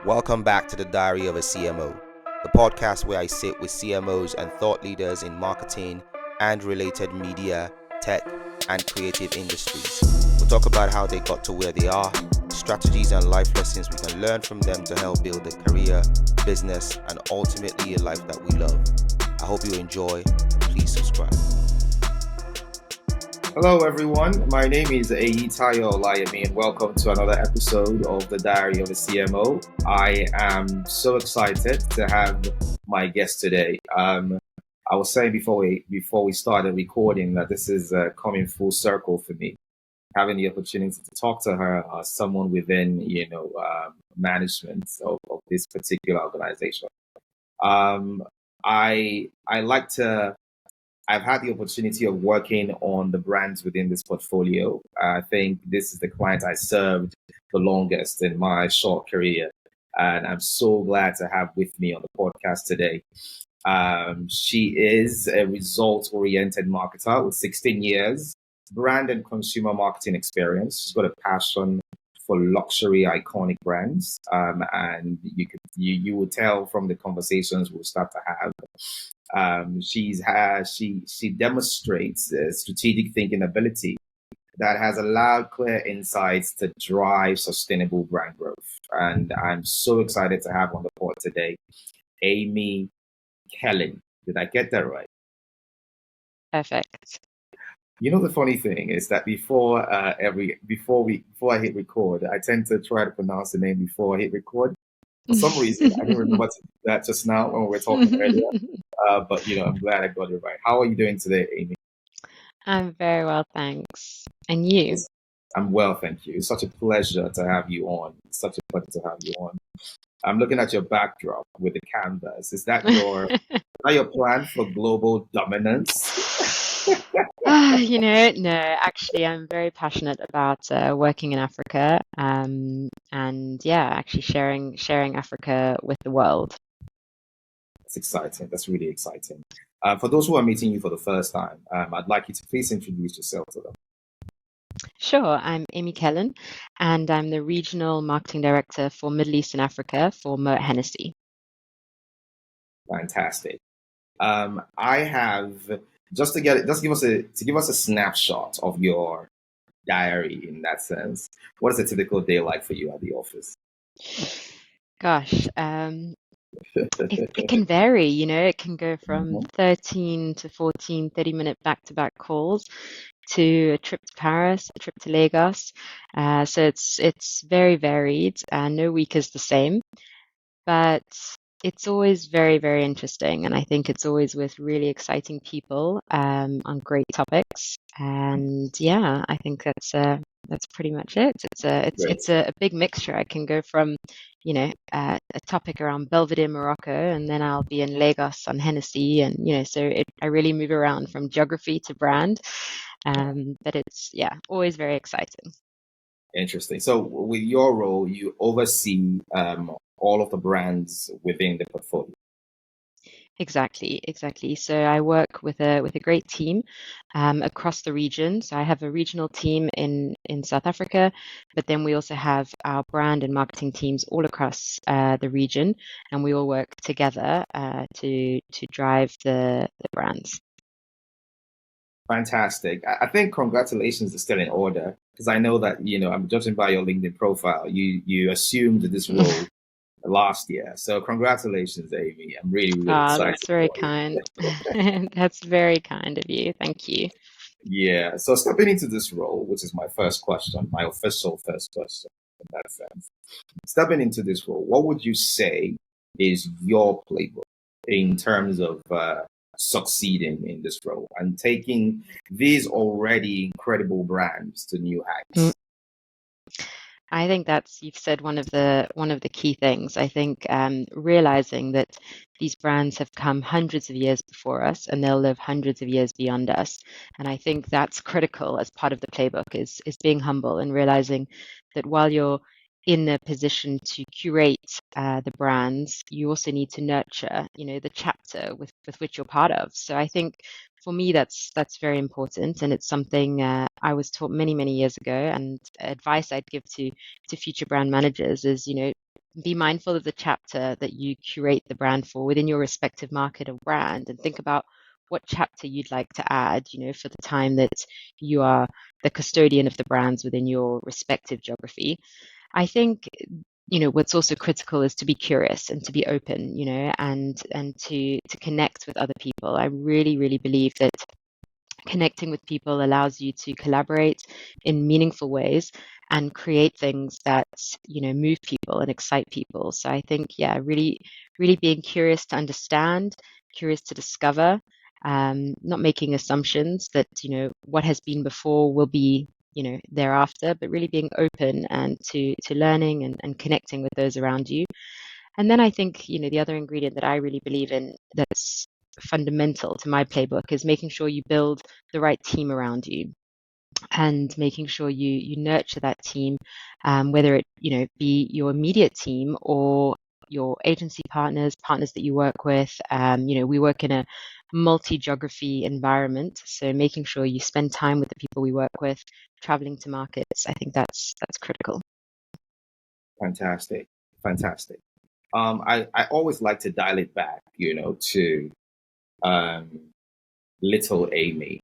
Welcome back to the Diary of a CMO, the podcast where I sit with CMOs and thought leaders in marketing and related media, tech, and creative industries. We'll talk about how they got to where they are, strategies and life lessons we can learn from them to help build a career, business, and ultimately a life that we love. I hope you enjoy, and please subscribe. Hello everyone, my name is Aimee Kellen and welcome to another episode of the Diary of a CMO. I am so excited to have my guest today. I was saying before we started recording that this is coming full circle for me, having the opportunity to talk to her as someone within management of this particular organization. I've had the opportunity of working on the brands within this portfolio. I think this is the client I served the longest in my short career. And I'm so glad to have with me on the podcast today. She is a result-oriented marketer with 16 years brand and consumer marketing experience. She's got a passion for luxury iconic brands. And you will tell from the conversations we'll start to have. She demonstrates a strategic thinking ability that has allowed clear insights to drive sustainable brand growth. And I'm so excited to have on the pod today, Aimee Kellen. Did I get that right? Perfect. You know, the funny thing is that before I hit record, I tend to try to pronounce the name before I hit record. For some reason, I didn't remember to do that just now when we were talking earlier. But I'm glad I got it right. How are you doing today, Aimee? I'm very well, thanks. And you? I'm well, thank you. It's such a pleasure to have you on. I'm looking at your backdrop with the canvas. Is that your plan for global dominance? No, actually, I'm very passionate about working in Africa, and actually sharing Africa with the world. That's exciting. That's really exciting. For those who are meeting you for the first time, I'd like you to please introduce yourself to them. Sure, I'm Aimee Kellen, and I'm the Regional Marketing Director for Middle East and Africa for Moët Hennessy. Fantastic. I have just to give us a snapshot of your diary in that sense. What is a typical day like for you at the office? Gosh, it can vary, it can go from 13 to 14 30-minute back-to-back calls to a trip to Paris, a trip to Lagos. So it's very varied, and no week is the same. But it's always very, very interesting, and I think it's always with really exciting people on great topics. And I think that's pretty much it. It's a big mixture. I can go from a topic around Belvedere, Morocco, and then I'll be in Lagos on Hennessy, and I really move around from geography to brand. But it's always very exciting. Interesting. So with your role, you oversee all of the brands within the portfolio. Exactly. So I work with a great team across the region. So I have a regional team in South Africa, but then we also have our brand and marketing teams all across the region, and we all work together to drive the brands. Fantastic. I think congratulations is still in order, because I know that, I'm judging by your LinkedIn profile, you assumed this role last year. So congratulations, Aimee. I'm really, really excited. That's very kind. That's very kind of you. Thank you. Yeah. So stepping into this role, which is my first question, my official first question in that sense. Stepping into this role, what would you say is your playbook in terms of succeeding in this role and taking these already incredible brands to new heights? I think you've said one of the key things. I think realizing that these brands have come hundreds of years before us and they'll live hundreds of years beyond us. And I think that's critical as part of the playbook is being humble and realizing that while you're in the position to curate the brands, you also need to nurture, the chapter with which you're part of. So I think for me, that's very important, and it's something I was taught many, many years ago. And advice I'd give to future brand managers is, be mindful of the chapter that you curate the brand for within your respective market or brand, and think about what chapter you'd like to add, for the time that you are the custodian of the brands within your respective geography. I think, what's also critical is to be curious and to be open, and to connect with other people. I really, really believe that connecting with people allows you to collaborate in meaningful ways and create things that move people and excite people. So I think, yeah, really really being curious to understand, curious to discover, not making assumptions that what has been before will be thereafter, but really being open and to learning and connecting with those around you. And then I think, the other ingredient that I really believe in that's fundamental to my playbook is making sure you build the right team around you and making sure you nurture that team, whether it, be your immediate team or your agency partners that you work with. We work in a multi-geography environment, so making sure you spend time with the people we work with, traveling to markets. I think that's critical. Fantastic. Fantastic. I always like to dial it back, to little Aimee,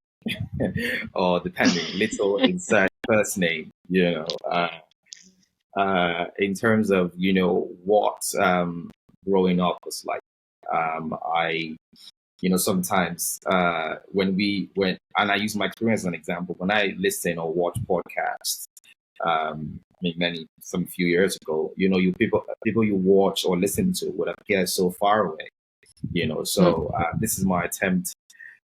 or depending, little insert first name, in terms of, what growing up was like. I, sometimes and I use my experience as an example, when I listen or watch podcasts, some few years ago, you people you watch or listen to would appear so far away, So this is my attempt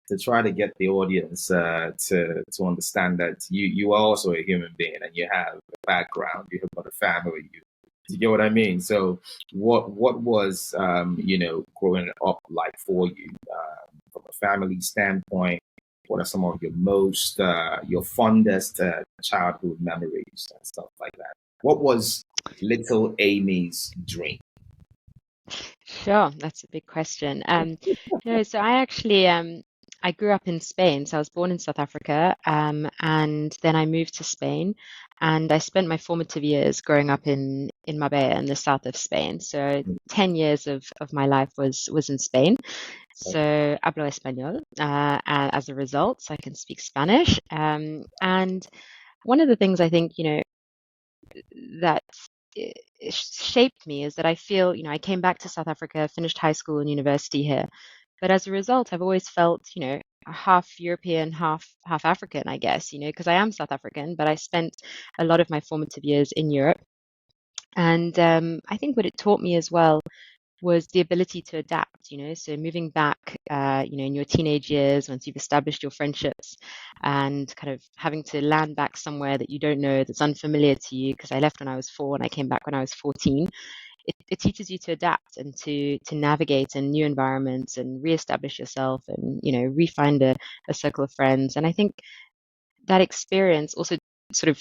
to try to get the audience to understand that you are also a human being and you have a background, you have got a family. You get what I mean? So what was growing up like for you from a family standpoint? What are some of your fondest childhood memories and stuff like that? What was little Aimee's dream? Sure, that's a big question. So I actually I grew up in Spain. So I was born in South Africa, and then I moved to Spain, and I spent my formative years growing up in Marbella in the south of Spain. So 10 years of my life was in Spain. So hablo español, and as a result, I can speak Spanish. And one of the things I think, that shaped me is that I feel, I came back to South Africa, finished high school and university here. But as a result, I've always felt, half European, half African, I guess, because I am South African, but I spent a lot of my formative years in Europe. And I think what it taught me as well was the ability to adapt, so moving back, in your teenage years, once you've established your friendships and kind of having to land back somewhere that you don't know, that's unfamiliar to you, because I left when I was 4 and I came back when I was 14. It teaches you to adapt and to navigate in new environments and reestablish yourself and, re-find a circle of friends. And I think that experience also sort of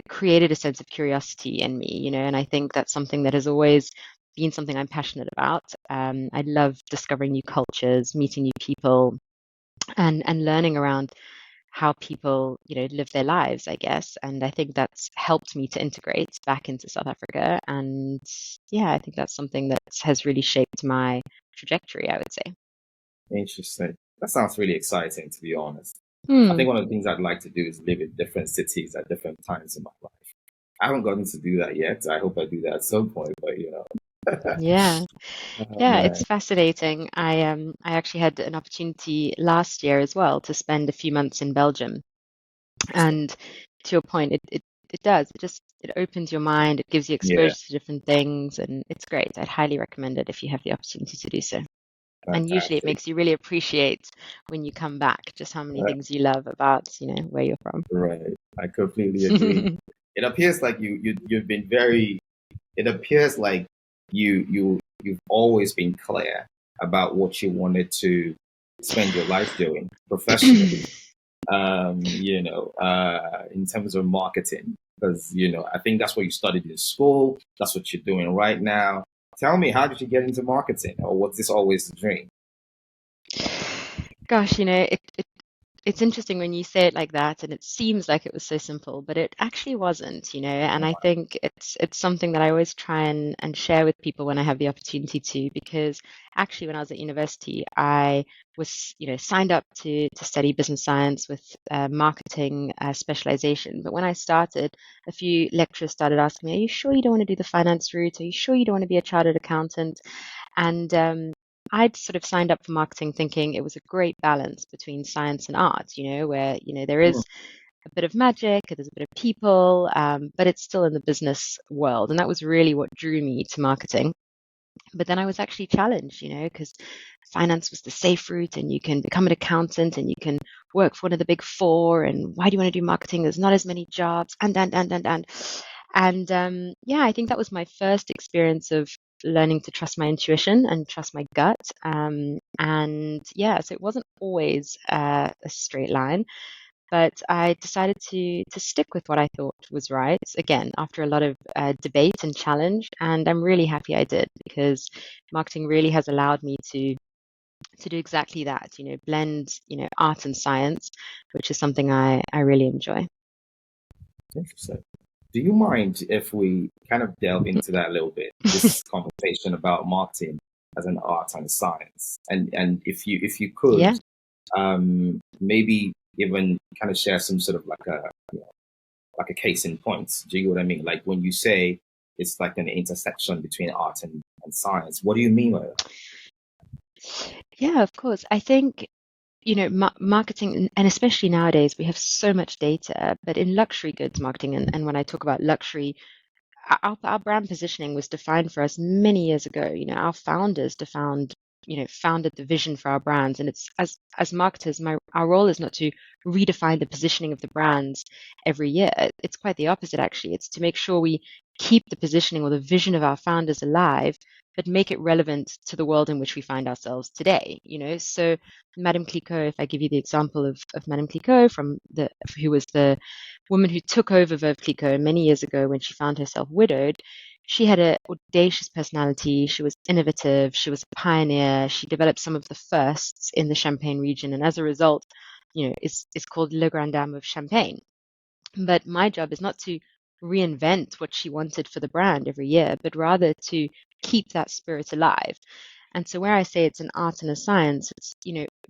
created a sense of curiosity in me, and I think that's something that has always been something I'm passionate about. I love discovering new cultures, meeting new people, and learning around how people, live their lives, I guess. And I think that's helped me to integrate back into South Africa. And yeah, I think that's something that has really shaped my trajectory, I would say. Interesting. That sounds really exciting, to be honest. I think one of the things I'd like to do is live in different cities at different times in my life. I haven't gotten to do that yet. I hope I do that at some point, but Yeah. Oh, Yeah, man. it's fascinating. I actually had an opportunity last year as well to spend a few months in Belgium. And to your point, it does. It opens your mind, it gives you Yeah, exposure to different things, and it's great. I'd highly recommend it if you have the opportunity to do so. And usually it fantastic. makes you really appreciate when you come back just how many things you love about, where you're from. Right. I completely agree. It appears like you've been very. It appears like you've always been clear about what you wanted to spend your life doing professionally. In terms of marketing, because I think that's what you studied in school. That's what you're doing right now. Tell me, how did you get into marketing, or was this always the dream? Gosh, it's interesting when you say it like that, and it seems like it was so simple, but it actually wasn't, And I think it's something that I always try and share with people when I have the opportunity to, because actually when I was at university, I was, signed up to study business science with marketing specialization. But when I started, a few lecturers started asking me, "Are you sure you don't want to do the finance route? Are you sure you don't want to be a chartered accountant?" And I'd sort of signed up for marketing thinking it was a great balance between science and art, where, there is a bit of magic, there's a bit of people, but it's still in the business world. And that was really what drew me to marketing. But then I was actually challenged, because finance was the safe route and you can become an accountant and you can work for one of the big four. And why do you want to do marketing? There's not as many jobs and. And yeah, I think that was my first experience of learning to trust my intuition and trust my gut. And yeah, so it wasn't always a straight line, but I decided to stick with what I thought was right. Again, after a lot of debate and challenge, and I'm really happy I did, because marketing really has allowed me to do exactly that. Blend art and science, which is something I really enjoy. Interesting. Do you mind if we kind of delve into that a little bit? This conversation about marketing as an art and a science, and if you could, Yeah. maybe even kind of share some sort of like a case in point. Do you get what I mean? Like when you say it's like an intersection between art and science, what do you mean by that? Yeah, of course. I think, marketing, and especially nowadays, we have so much data, but in luxury goods marketing, and when I talk about luxury, our brand positioning was defined for us many years ago. Our founders founded the vision for our brands, and it's as marketers, our role is not to redefine the positioning of the brands every year. It's quite the opposite, actually. It's to make sure we keep the positioning or the vision of our founders alive, but make it relevant to the world in which we find ourselves today. So Madame Clicquot, if I give you the example of Madame Clicquot who was the woman who took over Veuve Clicquot many years ago when she found herself widowed. She had an audacious personality. She was innovative. She was a pioneer. She developed some of the firsts in the Champagne region, and as a result, is called Le Grand Dame of Champagne. But my job is not to reinvent what she wanted for the brand every year, but rather to keep that spirit alive. And so where I say it's an art and a science, it's,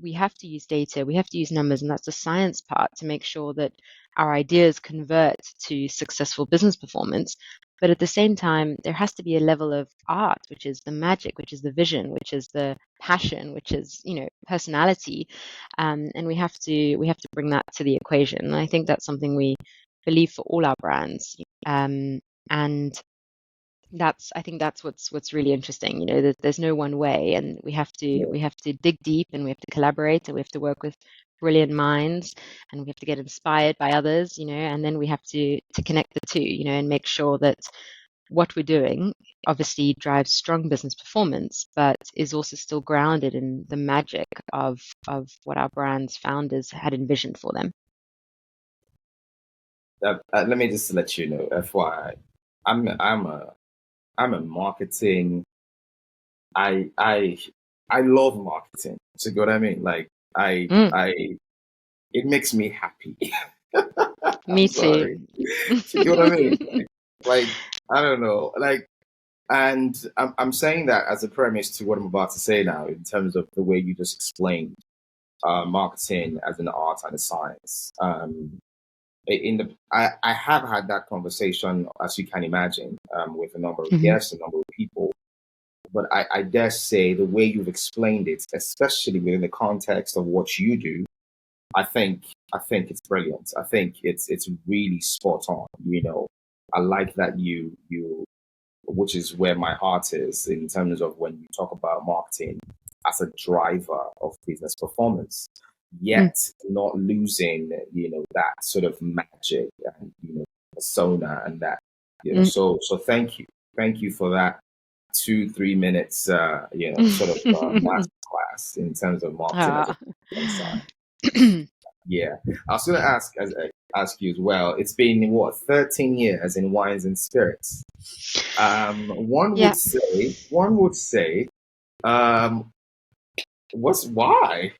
we have to use data, we have to use numbers, and that's the science part to make sure that our ideas convert to successful business performance. But at the same time, there has to be a level of art, which is the magic, which is the vision, which is the passion, which is, personality. And we have to bring that to the equation. And I think that's something we believe for all our brands. And I think that's what's really interesting. There's no one way, and we have to dig deep, and we have to collaborate, and we have to work with brilliant minds, and we have to get inspired by others, and then we have to connect the two, and make sure that what we're doing obviously drives strong business performance, but is also still grounded in the magic of what our brand's founders had envisioned for them. Let me just let you know, FYI, I'm a marketing. I love marketing. So you know what I mean? Like it makes me happy. Me I'm too. sorry. So you know what I mean? Like I don't know. Like, and I'm saying that as a premise to what I'm about to say now, in terms of the way you just explained marketing as an art and a science. I have had that conversation, as you can imagine, with a number of Mhm. guests, a number of people. But I dare say the way you've explained it, especially within the context of what you do, I think it's brilliant. I think it's really spot on. I like that which is where my heart is in terms of when you talk about marketing as a driver of business performance, Mm. yet not losing, that sort of magic and, persona and that, Mm. so thank you for that 2-3 minutes, sort of master class in terms of marketing as a Ah. science. Yeah, I was going to ask you as well. It's been what 13 years in wines and spirits. One Yeah. would say, um, why?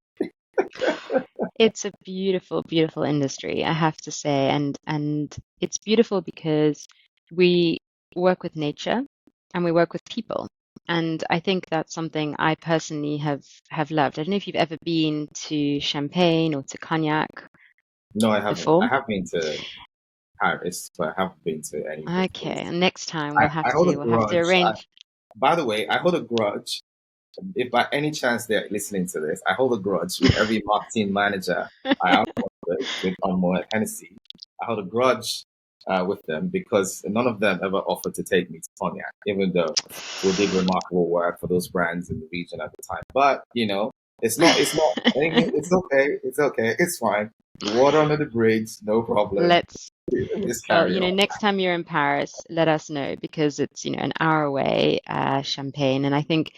It's a beautiful, beautiful industry, I have to say, and it's beautiful because we work with nature and we work with people. And I think that's something I personally have loved. I don't know if you've ever been to Champagne or to Cognac No, I haven't. before. I have been to Paris, but I haven't been to any of those Okay, places. and next time I hold a we'll have to grudge. arrange. By the way, I hold a grudge. If by any chance they're listening to this, I hold a grudge with every marketing manager I have worked with on Moët Hennessy. I hold a grudge with them because none of them ever offered to take me to Cognac, even though we did remarkable work for those brands in the region at the time. But it's okay, it's fine. Water under the bridge, no problem. Let's Just Well, carry on. next time you're in Paris, let us know because it's, an hour away, Champagne. And I think,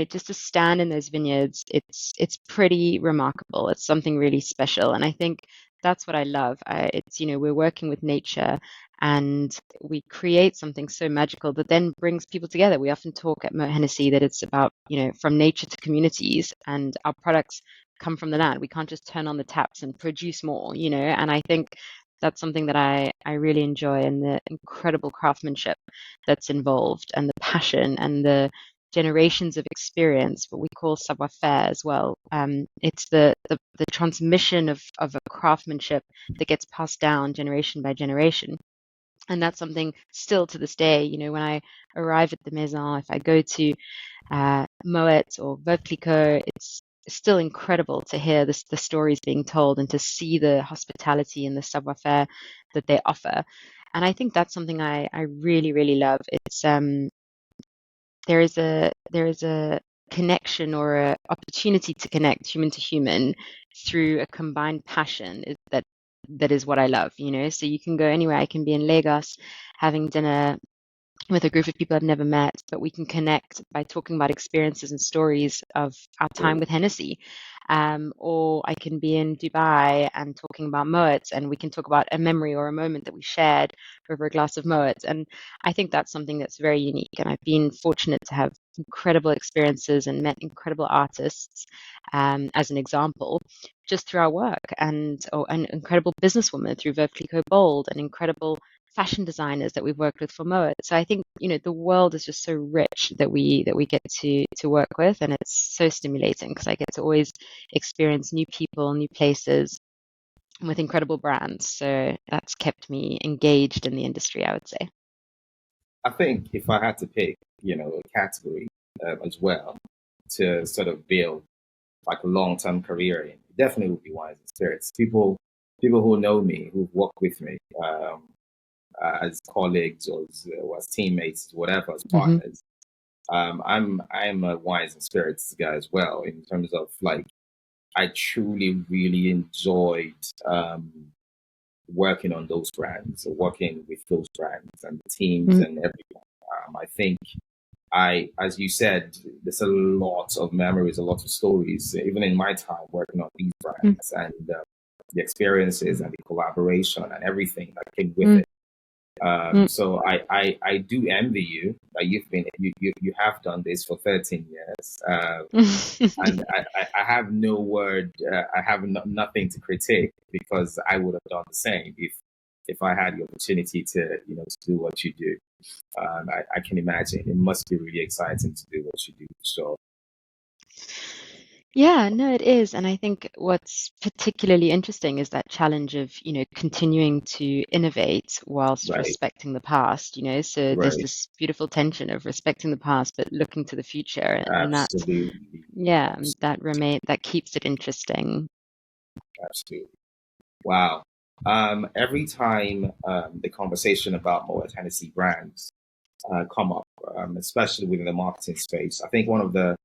just to stand in those vineyards, it's pretty remarkable. It's something really special. And I think that's what I love. It's, we're working with nature and we create something so magical that then brings people together. We often talk at Moët Hennessy that it's about, from nature to communities, and our products come from the land. We can't just turn on the taps and produce more, and I think that's something that I really enjoy, and the incredible craftsmanship that's involved and the passion and the generations of experience, what we call savoir-faire as well. It's the transmission of a craftsmanship that gets passed down generation by generation. And that's something still to this day, when I arrive at the maison, if I go to Moet or Veuve Clicquot, it's still incredible to hear the stories being told and to see the hospitality and the savoir-faire that they offer. And I think that's something I really, really love. It's there is a connection or a opportunity to connect human to human through a combined passion that is what I love. So you can go anywhere. I can be in Lagos having dinner with a group of people I've never met, but we can connect by talking about experiences and stories of our time with Hennessy. Or I can be in Dubai and talking about Moët, and we can talk about a memory or a moment that we shared over a glass of Moët. And I think that's something that's very unique. And I've been fortunate to have incredible experiences and met incredible artists, as an example, just through our work, and an incredible businesswoman through Veuve Clicquot Bold, an incredible fashion designers that we've worked with for Moët. So I think, the world is just so rich that we get to work with, and it's so stimulating because I get to always experience new people, new places with incredible brands. So that's kept me engaged in the industry, I would say. I think if I had to pick, a category as well to sort of build like a long-term career in, it definitely would be wines and spirits. People who know me, who've worked with me as colleagues or as teammates, whatever, as Hmm. partners. I'm a wines and spirits guy as well in terms of like I truly really enjoyed working on those brands, or working with those brands and the teams Mm. and everyone. I think as you said, there's a lot of memories, a lot of stories, even in my time working on these Mm. brands, and the experiences and the collaboration and everything that came with Mm. it. Mm. So I do envy you that you have done this for 13 years, and I have no word, I have nothing to critique because I would have done the same if I had the opportunity to do what you do. I can imagine it must be really exciting to do what you do. So Yeah, no, it is. And I think what's particularly interesting is that challenge of, continuing to innovate whilst right, respecting the past. So there's right, this beautiful tension of respecting the past but looking to the future. And that's, absolutely, yeah, absolutely, that keeps it interesting. absolutely. Wow. Every time the conversation about Moët Hennessy brands come up, especially within the marketing space, I think one of the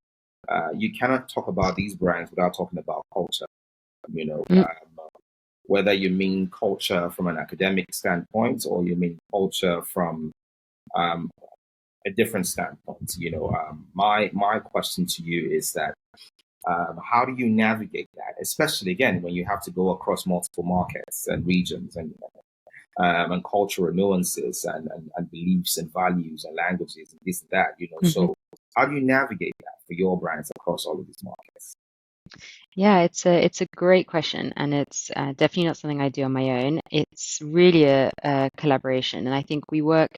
you cannot talk about these brands without talking about culture. You know, Mm. whether you mean culture from an academic standpoint or you mean culture from um, a different standpoint. My question to you is that how do you navigate that, especially again when you have to go across multiple markets and regions and cultural nuances and beliefs and values and languages and this and that. Hmm. So how do you navigate that for your brands across all of these markets? Yeah, it's a great question, and it's definitely not something I do on my own. It's really a collaboration, and I think we work,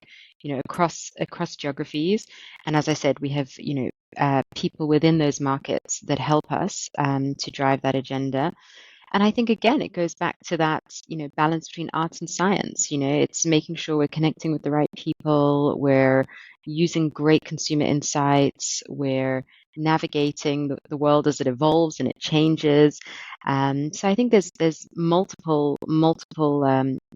across geographies. And as I said, we have, people within those markets that help us to drive that agenda. And I think again, it goes back to that, balance between arts and science. It's making sure we're connecting with the right people, we're using great consumer insights, we're navigating the world as it evolves and it changes. So I think there's multiple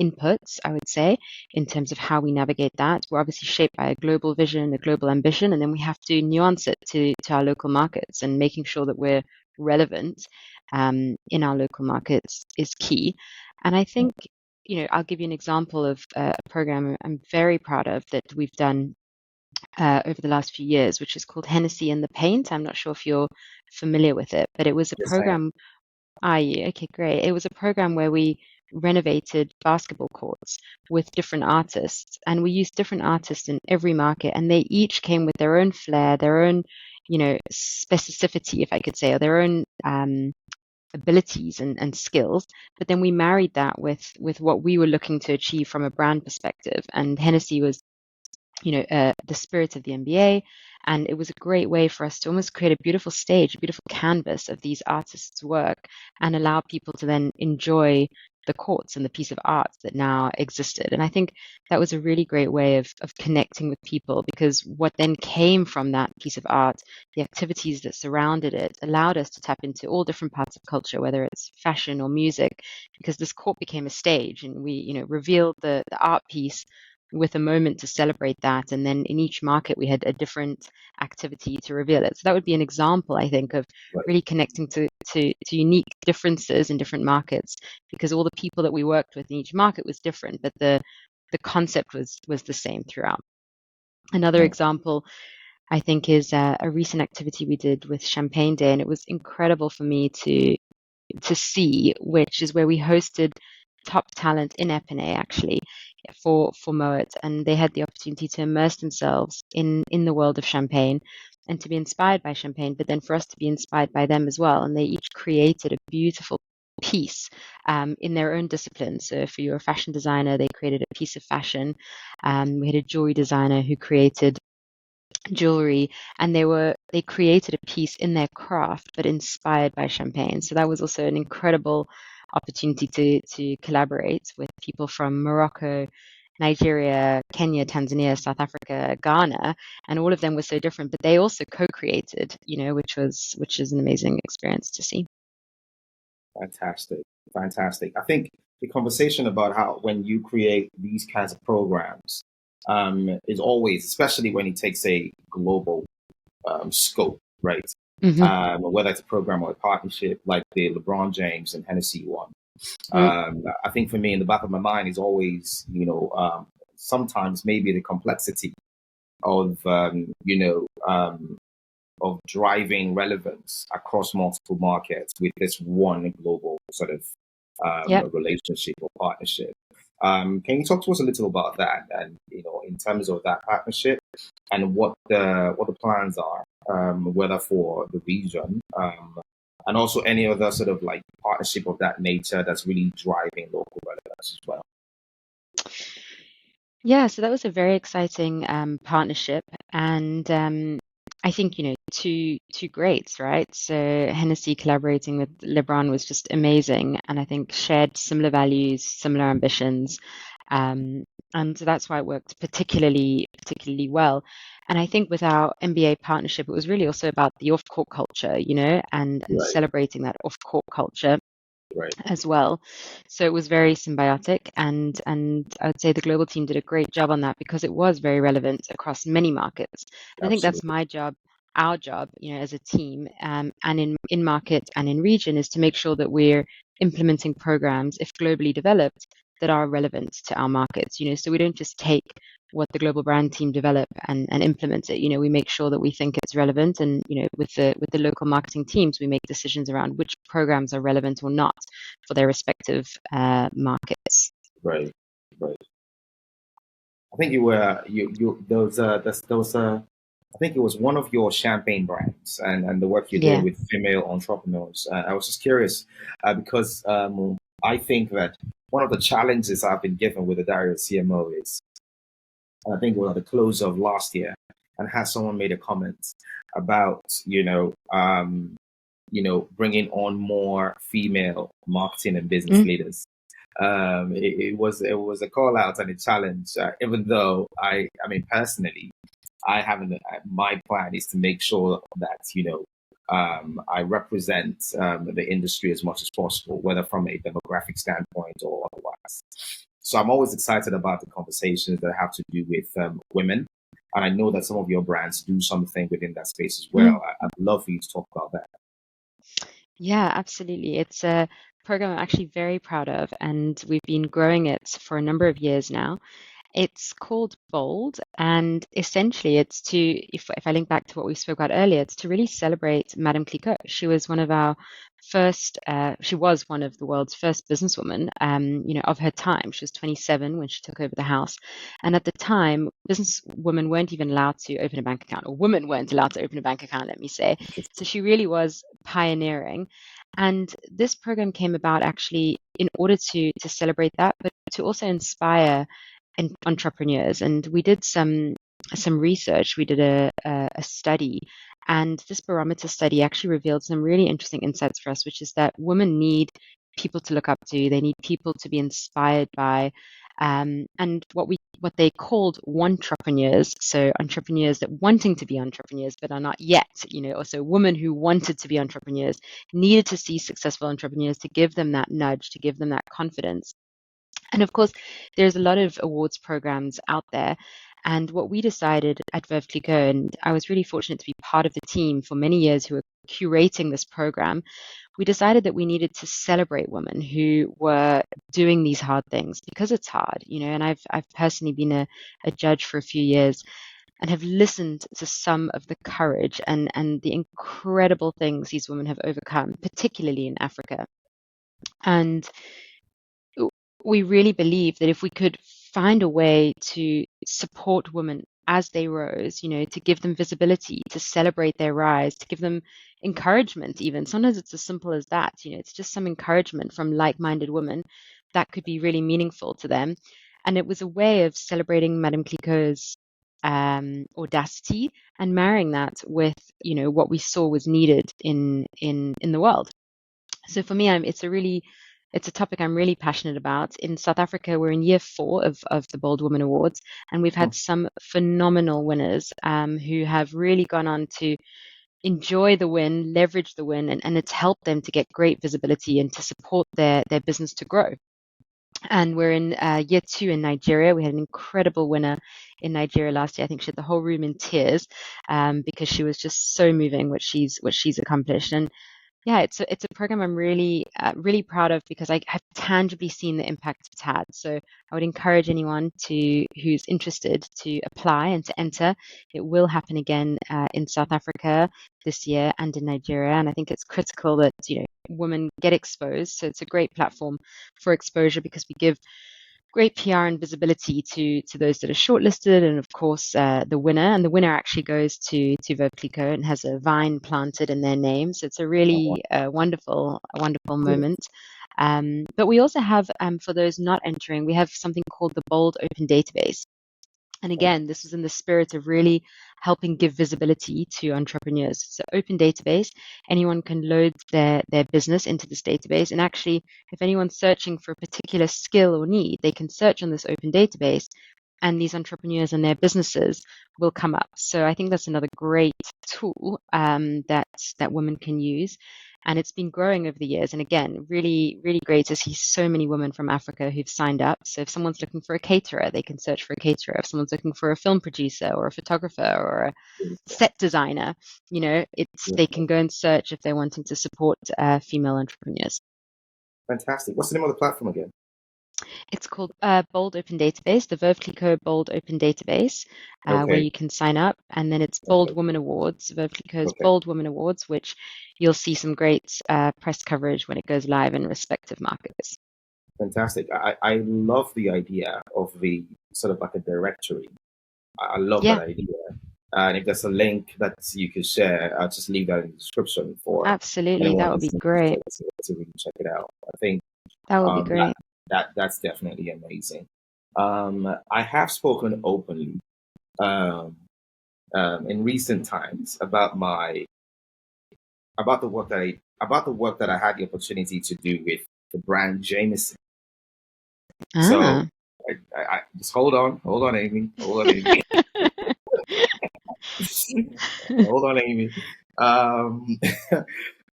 inputs, I would say, in terms of how we navigate that. We're obviously shaped by a global vision, a global ambition, and then we have to nuance it to our local markets and making sure that we're relevant in our local markets is key. And I think, I'll give you an example of a program I'm very proud of that we've done over the last few years, which is called Hennessy and the Paint. I'm not sure if you're familiar with it, but it was a Yes, I am. program. Are you? Okay, great. It was a program where we renovated basketball courts with different artists, and we used different artists in every market, and they each came with their own flair, their own, specificity, if I could say, or their own abilities and skills, but then we married that with what we were looking to achieve from a brand perspective. And Hennessy was, the spirit of the NBA. And it was a great way for us to almost create a beautiful stage, a beautiful canvas of these artists' work and allow people to then enjoy the courts and the piece of art that now existed. And I think that was a really great way of connecting with people, because what then came from that piece of art, the activities that surrounded it, allowed us to tap into all different parts of culture, whether it's fashion or music, because this court became a stage and we, revealed the art piece with a moment to celebrate that. And then in each market, we had a different activity to reveal it. So that would be an example, I think, of Right. really connecting to unique differences in different markets, because all the people that we worked with in each market was different, but the concept was the same throughout. Another Mm. example, I think, is a recent activity we did with Champagne Day, and it was incredible for me to see, which is where we hosted top talent in Epinay actually for Moet, and they had the opportunity to immerse themselves in the world of champagne and to be inspired by champagne, but then for us to be inspired by them as well. And they each created a beautiful piece in their own discipline. So if you're a fashion designer, they created a piece of fashion. We had a jewelry designer who created jewelry, and they created a piece in their craft but inspired by champagne. So that was also an incredible opportunity to collaborate with people from Morocco, Nigeria, Kenya, Tanzania, South Africa, Ghana, and all of them were so different, but they also co-created, which is an amazing experience to see. Fantastic. Fantastic. I think the conversation about how when you create these kinds of programs is always, especially when it takes a global scope, right? Hmm. Whether it's a program or a partnership like the LeBron James and Hennessy one. Mm, I think for me, in the back of my mind is always, sometimes maybe the complexity of, of driving relevance across multiple markets with this one global sort of yep. relationship or partnership. Can you talk to us a little about that, and in terms of that partnership and what the plans are, whether for the region, and also any other sort of like partnership of that nature that's really driving local relevance as well. Yeah, so that was a very exciting partnership, and I think, two greats, right? So Hennessy collaborating with LeBron was just amazing, and I think shared similar values, similar ambitions, um, and so that's why it worked particularly well. And I think with our NBA partnership, it was really also about the off-court culture, and Right, celebrating that off-court culture right, as well. So it was very symbiotic, and I would say the global team did a great job on that because it was very relevant across many markets. And I think that's absolutely, my job, our job, as a team, and in market and in region, is to make sure that we're implementing programs, if globally developed, that are relevant to our markets. So we don't just take what the global brand team develop and implement it. We make sure that we think it's relevant, and with the local marketing teams, we make decisions around which programs are relevant or not for their respective markets. right, right. I think you were you those I think it was one of your champagne brands and the work you're doing Yeah. with female entrepreneurs. I was just curious because I think that one of the challenges I've been given with the Diary of CMO is, I think it was at the close of last year, and has someone made a comment about, bringing on more female marketing and business Mm. leaders. It was a call out and a challenge, even though I mean, personally, I haven't. My plan is to make sure that I represent the industry as much as possible, whether from a demographic standpoint or otherwise. So I'm always excited about the conversations that have to do with women, and I know that some of your brands do something within that space as Mm. well. I'd love for you to talk about that. Yeah, absolutely. It's a program I'm actually very proud of, and we've been growing it for a number of years now. It's called Bold, and essentially it's to, if I link back to what we spoke about earlier, it's to really celebrate Madame Clicquot. She was one of our first, she was one of the world's first businesswomen, of her time. She was 27 when she took over the house. And at the time, businesswomen weren't even allowed to open a bank account, or women weren't allowed to open a bank account, let me say. So she really was pioneering. And this program came about actually in order to celebrate that, but to also inspire entrepreneurs. And we did some research. We did a study, and this barometer study actually revealed some really interesting insights for us, which is that women need people to look up to. They need people to be inspired by, and what they called entrepreneurs. So entrepreneurs that wanting to be entrepreneurs but are not yet. Also women who wanted to be entrepreneurs needed to see successful entrepreneurs to give them that nudge, to give them that confidence. And of course, there's a lot of awards programs out there. And what we decided at Veuve Clicquot, and I was really fortunate to be part of the team for many years who were curating this program, we decided that we needed to celebrate women who were doing these hard things because it's hard, and I've personally been a judge for a few years and have listened to some of the courage and the incredible things these women have overcome, particularly in Africa. And we really believe that if we could find a way to support women as they rose, to give them visibility, to celebrate their rise, to give them encouragement, even sometimes it's as simple as that, it's just some encouragement from like minded women that could be really meaningful to them. And it was a way of celebrating Madame Clicquot's audacity and marrying that with, what we saw was needed in the world. So for me, it's a topic I'm really passionate about. In South Africa, we're in year 4 of the Bold Woman Awards, and we've had some phenomenal winners who have really gone on to enjoy the win, leverage the win, and it's helped them to get great visibility and to support their business to grow. And we're in year 2 in Nigeria. We had an incredible winner in Nigeria last year. I think she had the whole room in tears because she was just so moving what she's accomplished. And yeah, it's a program I'm really proud of because I have tangibly seen the impact it's had. So I would encourage anyone who's interested to apply and to enter. It will happen again in South Africa this year and in Nigeria, and I think it's critical that women get exposed. So it's a great platform for exposure because we give great PR and visibility to those that are shortlisted, and of course the winner. And the winner actually goes to Veuve Clicquot and has a vine planted in their name. So it's a really wonderful moment. But we also have, for those not entering, we have something called the Bold Open Database. And again, this is in the spirit of really helping give visibility to entrepreneurs. So open database, anyone can load their business into this database. And actually, if anyone's searching for a particular skill or need, they can search on this open database and these entrepreneurs and their businesses will come up. So I think that's another great tool that women can use. And it's been growing over the years. And again, really, really great to see so many women from Africa who've signed up. So if someone's looking for a caterer, they can search for a caterer. If someone's looking for a film producer or a photographer or a set designer, they can go and search if they're wanting to support female entrepreneurs. Fantastic. What's the name of the platform again? It's called Bold Open Database, the Veuve Clicquot Bold Open Database, where you can sign up. And then it's Bold Woman Awards, Veuve Clicquot's Bold Woman Awards, which you'll see some great press coverage when it goes live in respective markets. Fantastic. I love the idea of the sort of like a directory. I love that idea. And if there's a link that you could share, I'll just leave that in the description for Absolutely. anyone That would be listening great. to really check it out. I think That would be um, that, great. that's definitely amazing. I have spoken openly um, in recent times about the work that I had the opportunity to do with the brand Jameson. So Ah. I just hold on, Aimee, hold on, Aimee, hold on, Aimee.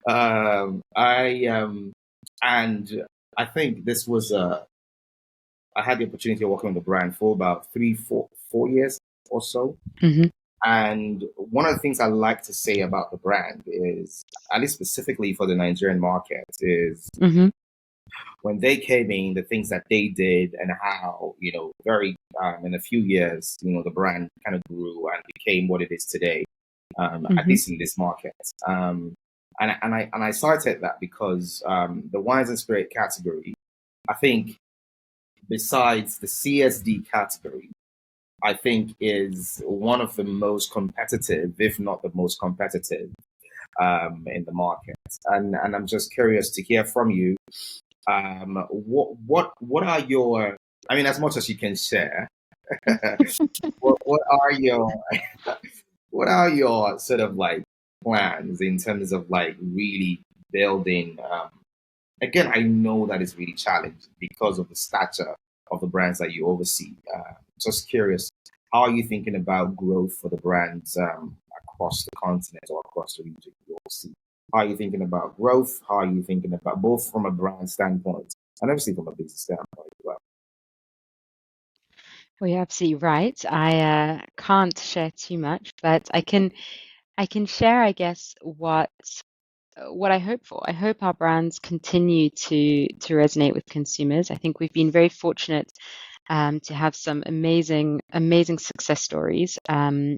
Um, and I think this was I had the opportunity of working on the brand for about 4 years or so. hmm And one of the things I like to say about the brand is, at least specifically for the Nigerian market, is hmm when they came in, the things that they did and how, very in a few years, the brand kind of grew and became what it is today, at hmm least in this market. And I cited that because the wines and spirit category, I think, besides the CSD category, I think is one of the most competitive, if not the most competitive, in the market. And I'm just curious to hear from you. What are your? I mean, as much as you can share, what are your what are your sort of like plans in terms of like really building? Again, I know that it's really challenging because of the stature of the brands that you oversee. Just curious, how are you thinking about growth for the brands across the continent or across the region you oversee? How are you thinking about growth? How are you thinking about both from a brand standpoint and obviously from a business standpoint as well? Well, you're absolutely right. I can't share too much, but I can share, I guess, what I hope for. I hope our brands continue to resonate with consumers. I think we've been very fortunate to have some amazing success stories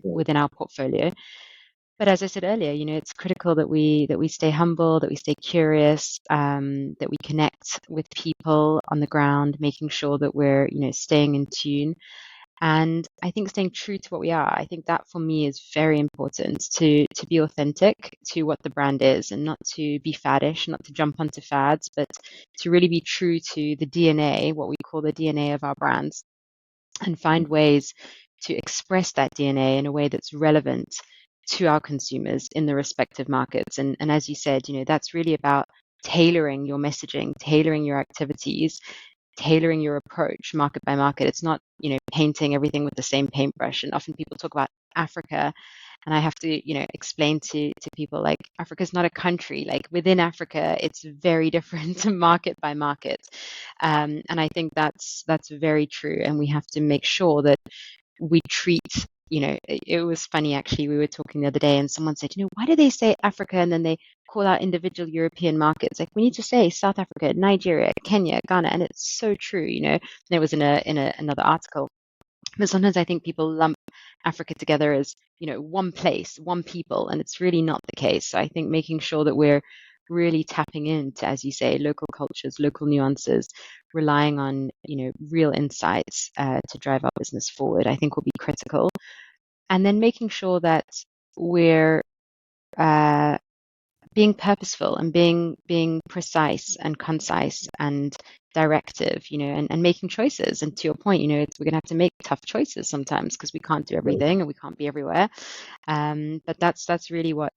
within our portfolio. But as I said earlier, it's critical that we stay humble, that we stay curious, that we connect with people on the ground, making sure that we're, staying in tune. And I think staying true to what we are, I think that for me is very important to be authentic to what the brand is and not to be faddish, not to jump onto fads, but to really be true to the DNA, what we call the DNA of our brands, and find ways to express that DNA in a way that's relevant to our consumers in the respective markets. And as you said, that's really about tailoring your messaging, tailoring your activities, tailoring your approach market by market. It's not, painting everything with the same paintbrush. And often people talk about Africa, and I have to, explain to people like Africa is not a country. Like within Africa, it's very different market by market. And I think that's very true. And we have to make sure that we treat, it was funny actually. We were talking the other day, and someone said, why do they say Africa and then they call out individual European markets? Like we need to say South Africa, Nigeria, Kenya, Ghana, and it's so true. And it was in another article. But sometimes I think people lump Africa together as, one place, one people, and it's really not the case. So I think making sure that we're really tapping into, as you say, local cultures, local nuances, relying on, real insights to drive our business forward, I think will be critical. And then making sure that we're uh, being purposeful and being precise and concise and directive, and making choices. And to your point, we're gonna have to make tough choices sometimes because we can't do everything and we can't be everywhere. But that's really what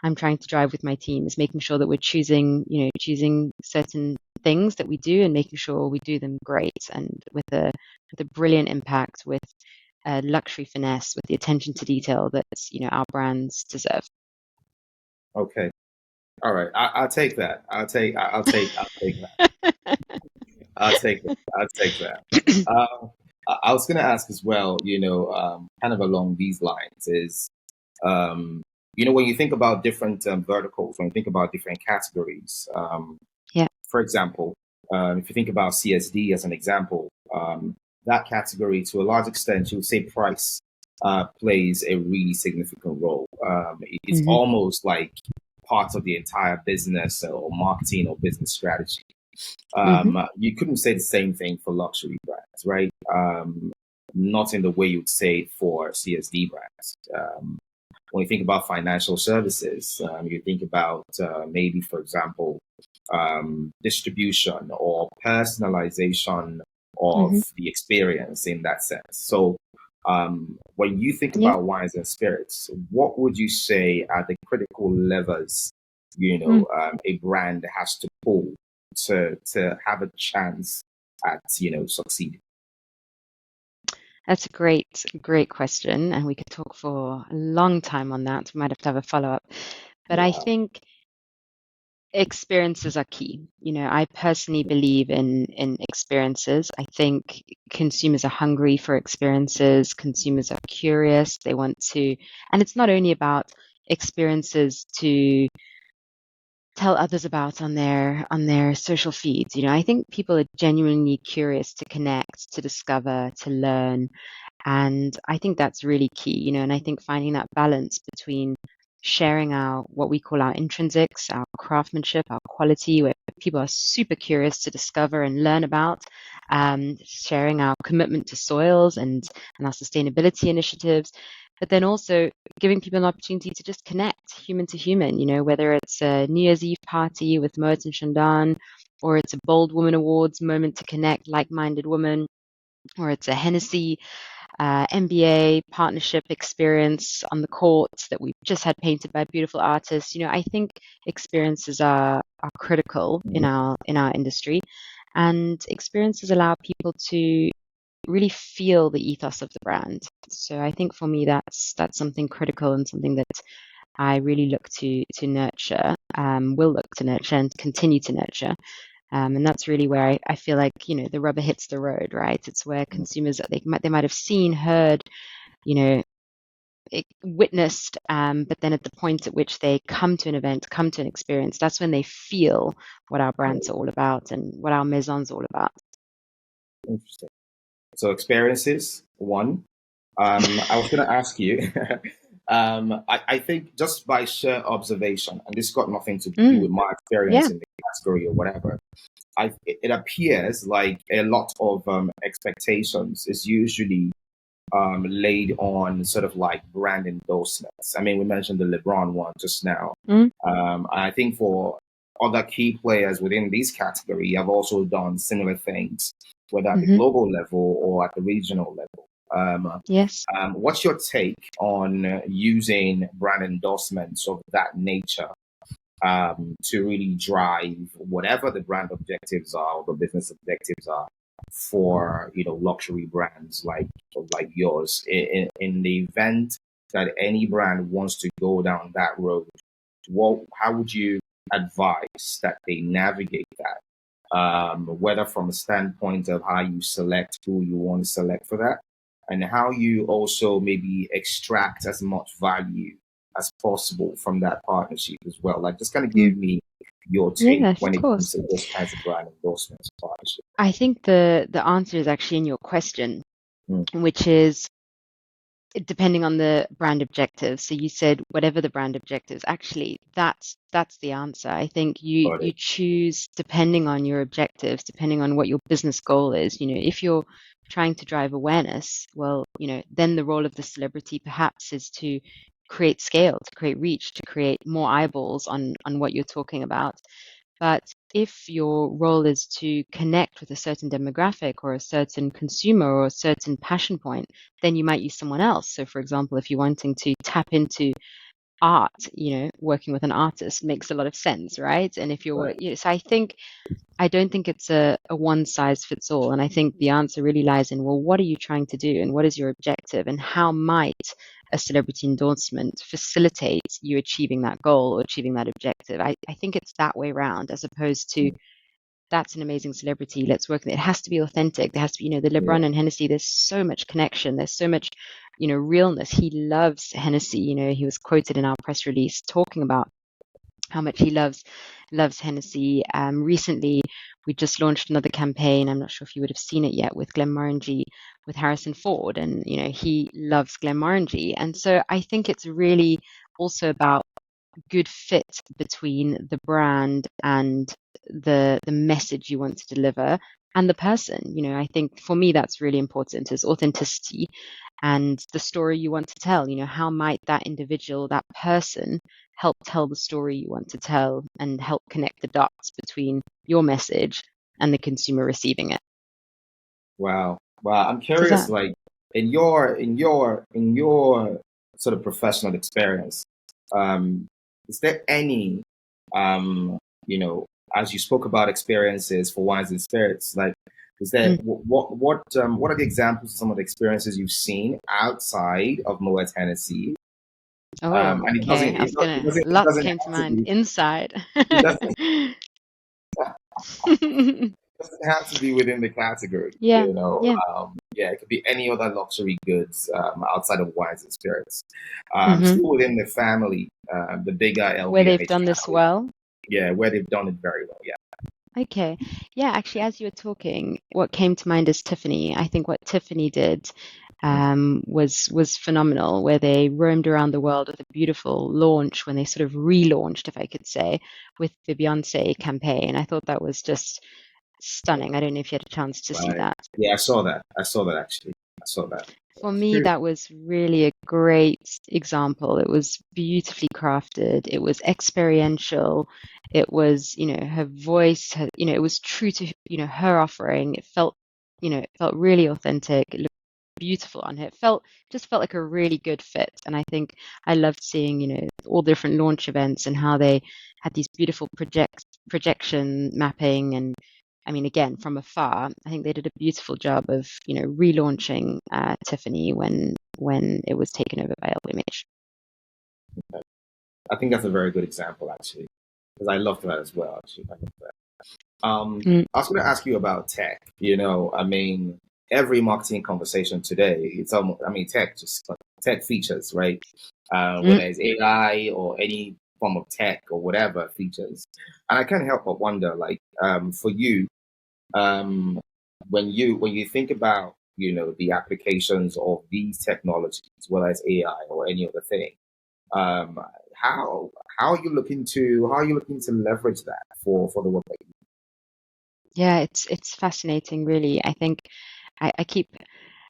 I'm trying to drive with my team, is making sure that we're choosing certain things that we do and making sure we do them great and with a brilliant impact, with luxury finesse, with the attention to detail that our brands deserve. Okay. All right. I'll take that. I'll take that. I'll take it. I'll take that. I was going to ask as well, kind of along these lines is, when you think about different verticals, when you think about different categories, Yeah. for example, if you think about CSD as an example, that category to a large extent, you would say price plays a really significant role. It's hmm almost like part of the entire business or marketing or business strategy. hmm You couldn't say the same thing for luxury brands, right? not in the way you'd say for CSD brands. When you think about financial services, you think about maybe, for example, distribution or personalization of Hmm. the experience in that sense. So, when you think Yeah. about wines and spirits, what would you say are the critical levers, Mm. a brand has to pull to have a chance at, succeeding? That's a great question, and we could talk for a long time on that. We might have to have a follow-up. But I Yeah. think experiences are key. I personally believe in experiences. I think consumers are hungry for experiences. Consumers are curious. They want to, and it's not only about experiences to tell others about on their social feeds. I think people are genuinely curious to connect, to discover, to learn, and I think that's really key. And I think finding that balance between sharing our what we call our intrinsics, our craftsmanship, our quality, where people are super curious to discover and learn about, sharing our commitment to soils and our sustainability initiatives, but then also giving people an opportunity to just connect human to human, whether it's a New Year's Eve party with Moet and Shandan, or it's a Bold Woman Awards moment to connect like-minded women, or it's a Hennessy MBA partnership experience on the courts that we've just had painted by beautiful artists. I think experiences are critical in our industry, and experiences allow people to really feel the ethos of the brand. So I think for me that's something critical and something that I really look to nurture, will look to nurture and continue to nurture. And that's really where I feel like, the rubber hits the road, right? It's where consumers they might have seen, heard, you know, witnessed, but then at the point at which they come to an event, come to an experience, that's when they feel what our brands are all about and what our maisons are all about. Interesting. So experiences, one. I was going to ask you. I think just by sheer observation, and this got nothing to do Mm, with my experience yeah. in the category or whatever. It appears like a lot of expectations is usually laid on sort of like brand endorsements. I mean, we mentioned the LeBron one just now. Mm, I think for other key players within this category have also done similar things, whether at the hmm. global level or at the regional level. Yes. What's your take on using brand endorsements of that nature to really drive whatever the brand objectives are or the business objectives are for luxury brands like yours? In the event that any brand wants to go down that road, how would you advise that they navigate that? Whether from a standpoint of how you select who you want to select for that, and how you also maybe extract as much value as possible from that partnership as well. Like, just kind of Mm, give me your take yes, when of it comes course. to those kinds of brand endorsements and partnership. I think the answer is actually in your question, Mm, which is depending on the brand objectives. So you said whatever the brand objectives. Actually, that's the answer. I think you got you it. choose depending on your objectives, depending on what your business goal is. If you're trying to drive awareness, well, then the role of the celebrity perhaps is to create scale, to create reach, to create more eyeballs on what you're talking about. But if your role is to connect with a certain demographic or a certain consumer or a certain passion point, then you might use someone else. So, for example, if you're wanting to tap into art, working with an artist makes a lot of sense, right? And if Right. so I don't think it's a one size fits all. And I think the answer really lies in, well, what are you trying to do and what is your objective and how might a celebrity endorsement facilitate you achieving that goal or achieving that objective? I think it's that way round as opposed to that's an amazing celebrity. Let's work. It has to be authentic. There has to be, the Yeah. LeBron and Hennessy. There's so much connection. There's so much, realness. He loves Hennessy. He was quoted in our press release talking about how much he loves Hennessy. Recently, we just launched another campaign. I'm not sure if you would have seen it yet with Glenmorangie, with Harrison Ford, and he loves Glenmorangie. And so I think it's really also about good fit between the brand and the message you want to deliver and the person. I think for me that's really important is authenticity and the story you want to tell. How might that individual, that person, help tell the story you want to tell and help connect the dots between your message and the consumer receiving it. Wow. Wow. I'm Does curious, that? like in your sort of professional experience, is there any you know, as you spoke about experiences for wines and spirits, like is there Mm. what are the examples of some of the experiences you've seen outside of Moet Hennessy? Oh, And okay. I was gonna, it lots doesn't came to have to mind. be Inside. it doesn't doesn't have to be within the category, Yeah, yeah. Yeah, it could be any other luxury goods outside of wines and spirits. Hmm. Still within the family, the bigger Where they've LVMH done this family, well. yeah, where they've done it very well. Yeah, Okay. Yeah, actually, as you were talking, what came to mind is Tiffany. I think what Tiffany did mm, was phenomenal, where they roamed around the world with a beautiful launch when they sort of relaunched, if I could say, with the Beyonce campaign. I thought that was just stunning. I don't know if you had a chance to see right. that. Yeah, I saw that. I saw that actually. I saw that. For It's me, true. that was really a great example. It was beautifully crafted. It was experiential. It was, her voice, it was true to, her offering. It felt really authentic. It looked beautiful on her. Just felt like a really good fit. And I think I loved seeing, all the different launch events and how they had these beautiful projection mapping and I mean, again, from afar, I think they did a beautiful job of, relaunching Tiffany when it was taken over by LVMH. I think that's a very good example actually, because I loved that as well. Actually, I loved that. Mm, I was going to ask you about tech. I mean, every marketing conversation today, it's almost, I mean, tech features, right? mm, Whether it's AI or any form of tech or whatever features. And I can't help but wonder, like, for you, um, when you think about, the applications of these technologies, whether it's AI or any other thing, um, how how are you looking to leverage that for the work that yeah, it's fascinating, really. I think I keep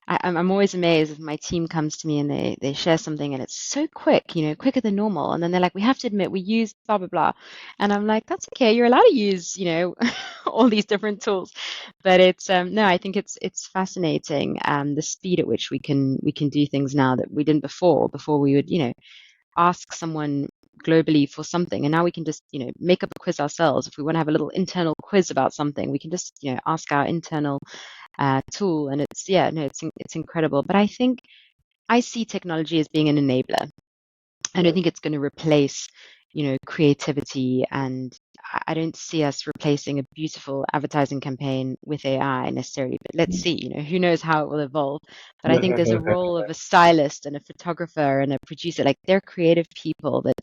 I'm always amazed if my team comes to me and they share something and it's so quick, quicker than normal. And then they're like, we have to admit we use blah blah blah. And I'm like, that's okay, you're allowed to use, all these different tools. But it's no, I think it's fascinating the speed at which we can do things now that we didn't before. Before we would, ask someone globally for something and now we can just make up a quiz ourselves. If we want to have a little internal quiz about something we can just ask our internal tool, and it's yeah, no, it's incredible. But I think I see technology as being an enabler. I don't right? think it's going to replace, creativity, and I don't see us replacing a beautiful advertising campaign with AI necessarily. But let's see, who knows how it will evolve. But I think there's a role of a stylist and a photographer and a producer. Like they're creative people that,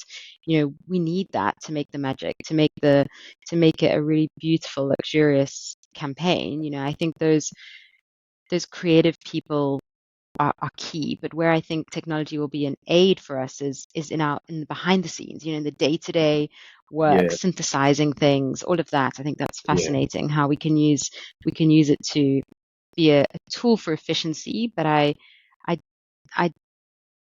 we need that to make the magic, to make it a really beautiful, luxurious campaign. I think those creative people are key. But where I think technology will be an aid for us is in the behind the scenes, in the day-to-day work, Yeah, synthesizing things, all of that. I think that's yeah, fascinating how we can use it to be a tool for efficiency. But I I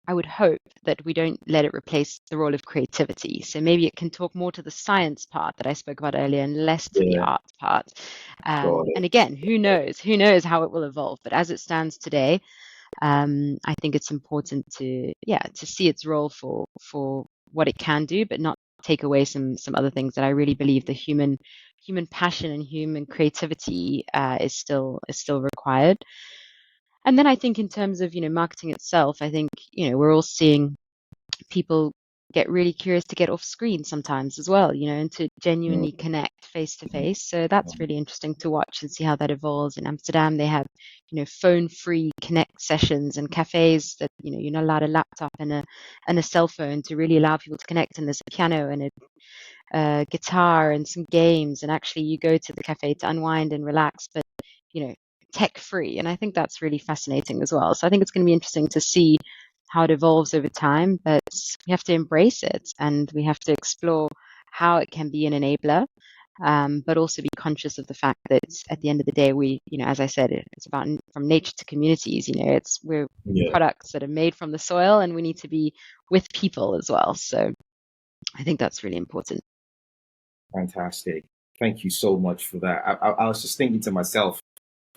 I would hope that we don't let it replace the role of creativity. So maybe it can talk more to the science part that I spoke about earlier and less to the yeah. art part. Got And it. again, who knows? Who knows how it will evolve? But as it stands today, I think it's important to see its role for what it can do, but not take away some other things that I really believe the human passion and human creativity is still required. And then I think in terms of marketing itself, I think we're all seeing people get really curious to get off screen sometimes as well, and to Mm, genuinely connect face to face. So that's mm, really interesting to watch and see how that evolves. In Amsterdam, they have, phone-free connect sessions and cafes that, you're not allowed a laptop and a cell phone to really allow people to connect. And there's a piano and a guitar and some games. And actually, you go to the cafe to unwind and relax, but you know, tech free. And I think that's really fascinating as well. So I think it's going to be interesting to see how it evolves over time, but we have to embrace it and we have to explore how it can be an enabler. but also be conscious of the fact that at the end of the day, we, as I said, it's about from nature to communities. We're Yeah. products that are made from the soil, and we need to be with people as well. So I think that's really important. Fantastic. Thank you so much for that. I was just thinking to myself,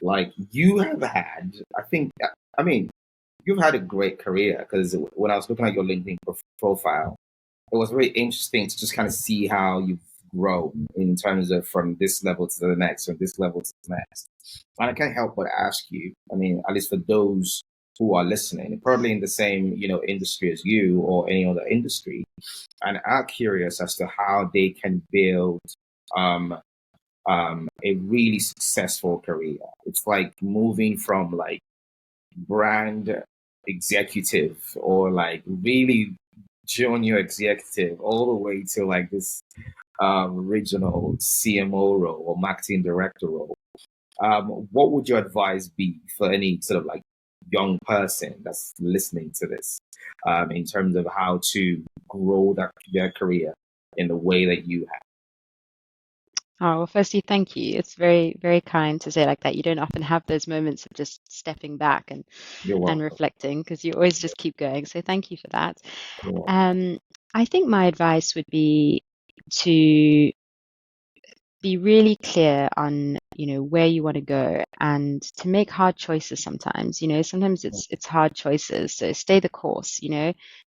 like, you have had, I mean, you've had a great career, because when I was looking at your LinkedIn profile, it was very interesting to just kind of see how you've grown in terms of from this level to the next, from this level to the next. And I can't help but ask you, I mean, at least for those who are listening, probably in the same, industry as you or any other industry, and are curious as to how they can build um, a really successful career. It's like moving from like brand executive or like really junior executive all the way to like this regional CMO role or marketing director role. What would your advice be for any sort of like young person that's listening to this, in terms of how to grow their career in the way that you have? Oh, well, firstly, thank you. It's very, very kind to say like that. You don't often have those moments of just stepping back You're and welcome. reflecting, because you always just keep going. So thank you for that. You're welcome. Um, I think my advice would be to be really clear on, where you want to go, and to make hard choices sometimes. Sometimes it's hard choices. So stay the course,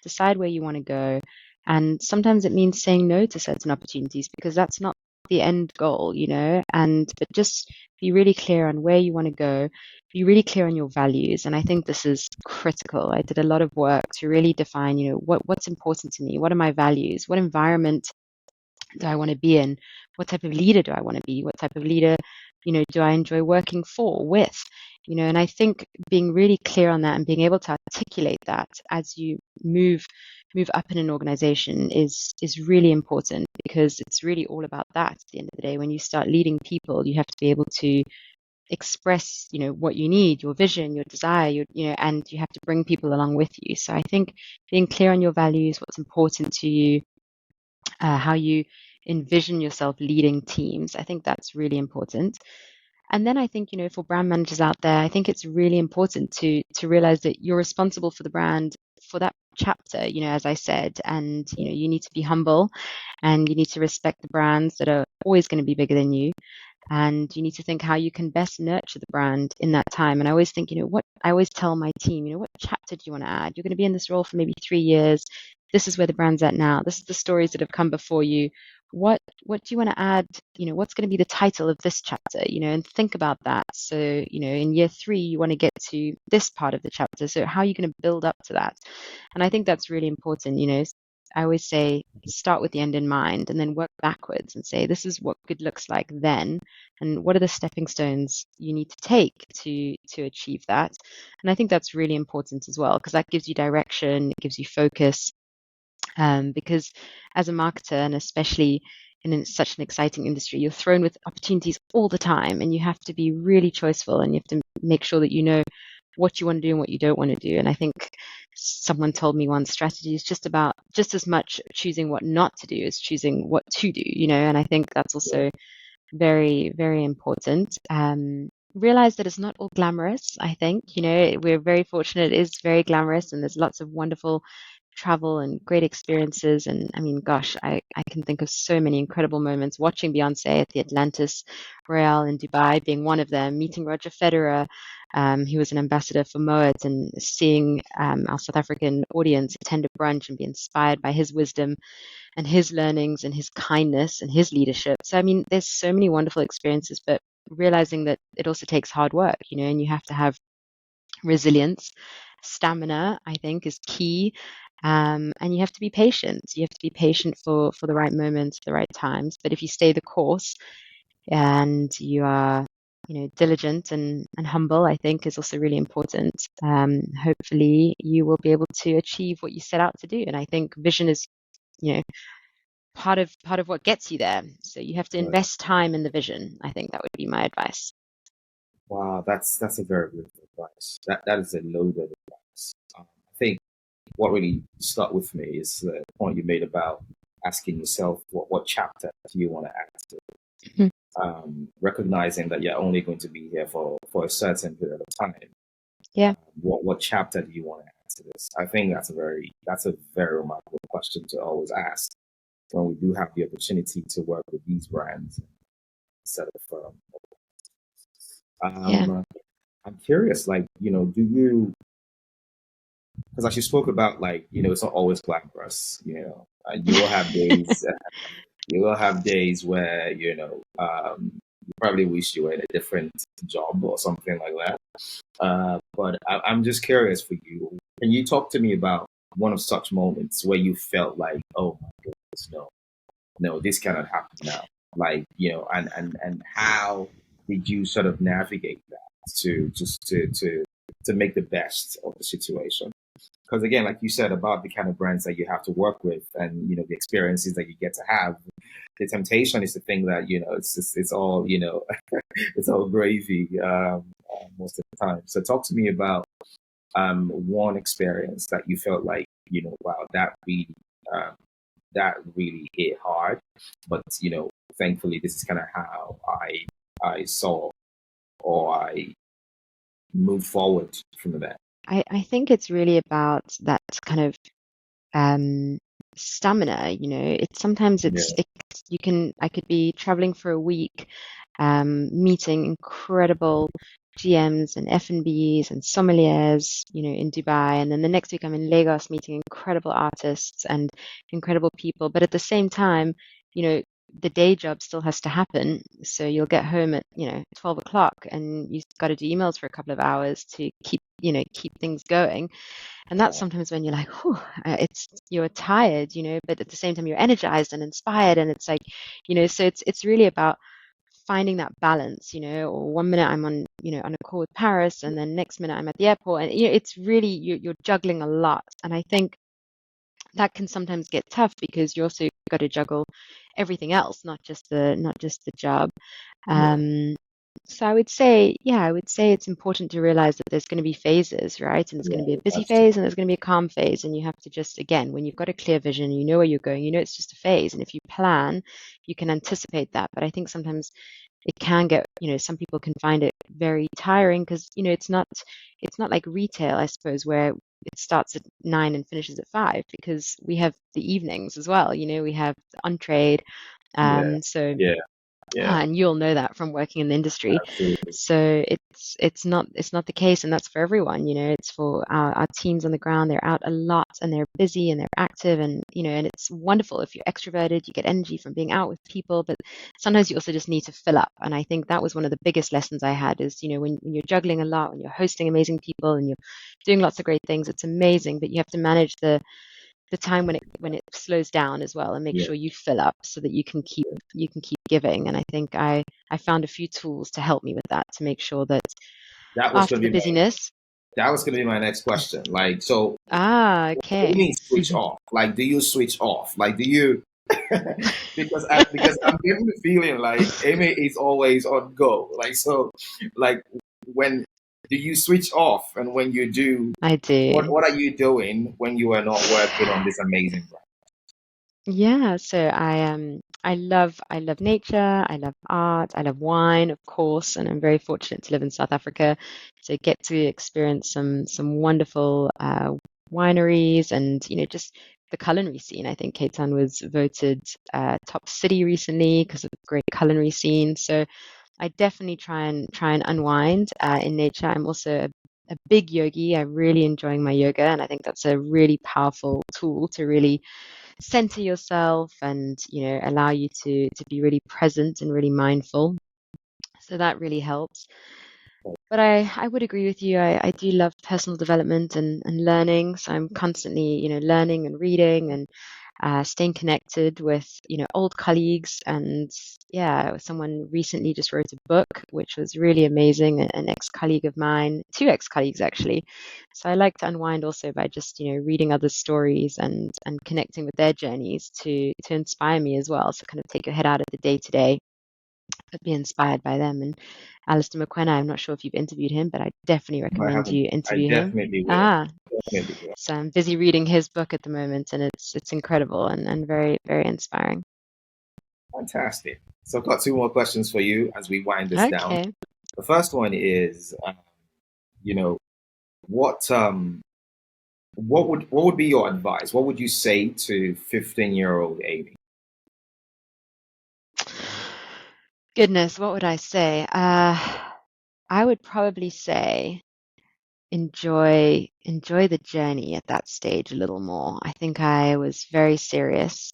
decide where you want to go. And sometimes it means saying no to certain opportunities, because that's not the end goal, but just be really clear on where you want to go, be really clear on your values. And I think this is critical. I did a lot of work to really define, what's important to me, what are my values, what environment do I want to be in? What type of leader do I want to be? What type of leader, do I enjoy working for, with? And I think being really clear on that and being able to articulate that as you move up in an organization is really important, because it's really all about that at the end of the day. When you start leading people, you have to be able to express, what you need, your vision, your desire, and you have to bring people along with you. So I think being clear on your values, what's important to you, how you envision yourself leading teams. I think that's really important. And then I think, for brand managers out there, I think it's really important to realize that you're responsible for the brand for that chapter, as I said, and you need to be humble, and you need to respect the brands that are always going to be bigger than you. And you need to think how you can best nurture the brand in that time. And I always think, what I always tell my team, what chapter do you want to add? You're going to be in this role for maybe 3 years. This is where the brand's at now. This is the stories that have come before you. What do you want to add? What's going to be the title of this chapter? And think about that. So, in year 3, you want to get to this part of the chapter. So how are you going to build up to that? And I think that's really important. I always say start with the end in mind, and then work backwards and say, this is what good looks like then, and what are the stepping stones you need to take to achieve that. And I think that's really important as well, because that gives you direction, it gives you focus. Because as a marketer, and especially such an exciting industry, you're thrown with opportunities all the time, and you have to be really choiceful, and you have to make sure that you know what you want to do and what you don't want to do. And I think someone told me once, strategy is just as much choosing what not to do as choosing what to do, and I think that's also very, very important. Realize that it's not all glamorous. I think, we're very fortunate. It is very glamorous, and there's lots of wonderful travel and great experiences. And I mean, gosh, I can think of so many incredible moments watching Beyonce at the Atlantis Royale in Dubai being one of them, meeting Roger Federer. He was an ambassador for Moët, and seeing our South African audience attend a brunch and be inspired by his wisdom and his learnings and his kindness and his leadership. So, I mean, there's so many wonderful experiences, but realizing that it also takes hard work, and you have to have resilience. Stamina, I think, is key. And you have to be patient. You have to be patient for the right moments, the right times. But if you stay the course and you are, diligent and humble, I think is also really important. Hopefully, you will be able to achieve what you set out to do. And I think vision is, you know, part of what gets you there. So you have to Right. invest time in the vision. I think that would be my advice. Wow, that's a very good advice. That is a loaded advice. I think what really stuck with me is the point you made about asking yourself what chapter do you want to add to. Mhm. recognizing that you're only going to be here for a certain period of time. Yeah. What chapter do you want to add to this? I think that's a very remarkable question to always ask when we do have the opportunity to work with these brands instead of Yeah. I'm curious, like, do you, because as you spoke about, like, it's not always glamorous, you will have days, where, you probably wish you were in a different job or something like that. But I'm just curious for you. Can you talk to me about one of such moments where you felt like, oh my goodness, no, this cannot happen now? Like, and how did you sort of navigate that to just to make the best of the situation? Because again, like you said about the kind of brands that you have to work with, and the experiences that you get to have, the temptation is to think that it's all it's all gravy most of the time. So talk to me about one experience that you felt like wow, um, that really hit hard, but thankfully this is kind of how I saw, or I moved forward from that. I think it's really about that kind of um, stamina. It's sometimes Yeah, I could be traveling for a week, meeting incredible GMs and F&Bs and sommeliers, in Dubai, and then the next week I'm in Lagos meeting incredible artists and incredible people. But at the same time, you know, the day job still has to happen. So you'll get home at, 12 o'clock and you've got to do emails for a couple of hours to keep things going. And that's sometimes when you're like, whew, you're tired, but at the same time you're energized and inspired. And it's like, so it's really about finding that balance, or one minute I'm on a call with Paris and then next minute I'm at the airport. And, it's really, you're juggling a lot. And I think that can sometimes get tough because you also got to juggle everything else, not just the job. yeah, Um, so I would say, yeah, I would say it's important to realize that there's going to be phases, right? And there's going to be yeah, a busy that's true. phase and there's going to be a calm phase. And you have to just, again, when you've got a clear vision, you know where you're going, it's just a phase. And if you plan, you can anticipate that. But I think sometimes it can get, some people can find it very tiring because, it's not like retail, I suppose, where it starts at 9 and finishes at 5 because we have the evenings as well. We have the untrade. Yeah, So yeah, yeah, and you'll know that from working in the industry. absolutely. So it's not the case, and that's for everyone. It's for our teams on the ground. They're out a lot, and they're busy, and they're active, and and it's wonderful if you're extroverted. You get energy from being out with people, but sometimes you also just need to fill up. And I think that was one of the biggest lessons I had is when you're juggling a lot, when you're hosting amazing people, and you're doing lots of great things, it's amazing, but you have to manage the time when it slows down as well and make Yeah, sure you fill up so that you can keep giving. And I think I found a few tools to help me with that to make sure that that was after going the to be my busyness. next question. Like, so what do you Okay. mean switch off? Like, do you switch off? Like, do you? Because I'm getting the feeling like Aimee is always on go. Like, so, like, when do you switch off, and when you do, I do. what are you doing when you are not working on this amazing brand? Yeah, so I love nature, I love art, I love wine, of course, and I'm very fortunate to live in South Africa to get to experience some wonderful wineries and just the culinary scene. I think Cape Town was voted top city recently because of the great culinary scene. So I definitely try and unwind in nature. I'm also a big yogi. I'm really enjoying my yoga, and I think that's a really powerful tool to really center yourself and allow you to be really present and really mindful. So that really helps. But I would agree with you. I do love personal development and learning. So I'm constantly learning and reading and staying connected with old colleagues. And yeah, someone recently just wrote a book which was really amazing, an ex-colleague of mine, two ex-colleagues actually. So I like to unwind also by just reading other stories and connecting with their journeys to inspire me as well. So kind of take your head out of the day to day but be inspired by them. And Alistair McQuena, I'm not sure if you've interviewed him, but I definitely I recommend haven't. you I interview him. definitely will. Ah, Definitely will. so I'm busy reading his book at the moment, and it's incredible and very, very inspiring. Fantastic. So I've got two more questions for you as we wind this down. Okay. The first one is, you know, what what would be your advice? What would you say to 15-year-old Aimee? Goodness, what would I say? I would probably say enjoy the journey at that stage a little more. I think I was very serious